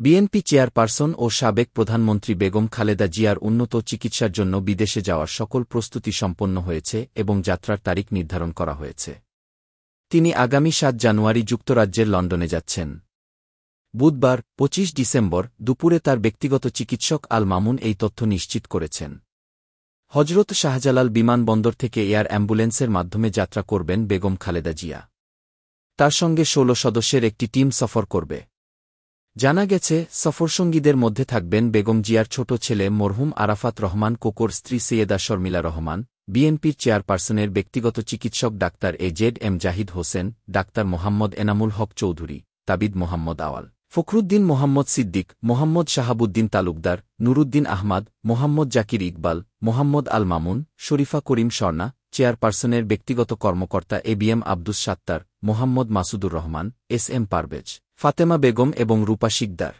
BNP chairperson ও সাবেক প্রধানমন্ত্রী বেগম খালেদা জিয়ার উন্নত চিকিৎসার জন্য বিদেশে যাওয়ার সকল প্রস্তুতি সম্পন্ন হয়েছে এবং যাত্রার তারিখ নির্ধারণ করা হয়েছে। তিনি আগামী ৭ জানুয়ারি যুক্তরাজ্যের লন্ডনে যাচ্ছেন। বুধবার ২৫ ডিসেম্বর দুপুরে তার ব্যক্তিগত চিকিৎসক আল মামুন এই তথ্য নিশ্চিত করেছেন। হজরত শাহজালাল বিমানবন্দর থেকে এয়ার অ্যাম্বুলেন্সের মাধ্যমে যাত্রা করবেন বেগম খালেদা জিয়া। তার সঙ্গে ১৬ সদস্যের একটি টিম সফর করবে। জানা গেছে, সফরসঙ্গীদের মধ্যে থাকবেন বেগম জিয়ার ছোট ছেলে মরহুম আরাফাত রহমান কোকোর স্ত্রী সৈয়দা শর্মিলা রহমান, বিএনপির চেয়ারপারসনের ব্যক্তিগত চিকিৎসক doctor A Z Zahid Hossain, doctor Mohammad Enamul Haque Chowdhury, Tabid Mohammad Awal, Fakhruddin Mohammad Siddique, Mohammad Shahabuddin Talukder, Nuruddin Ahmad, Mohammad Zakir Iqbal, Mohammad Al Mamun, Sharifa Karim Swarna, চেয়ারপারসনের ব্যক্তিগত কর্মকর্তা এবিএম আব্দুস সাত্তার, মোহাম্মদ মাসুদুর রহমান, এসএম পারভেজ, ফাতেমা বেগম এবং রূপা শিকদার।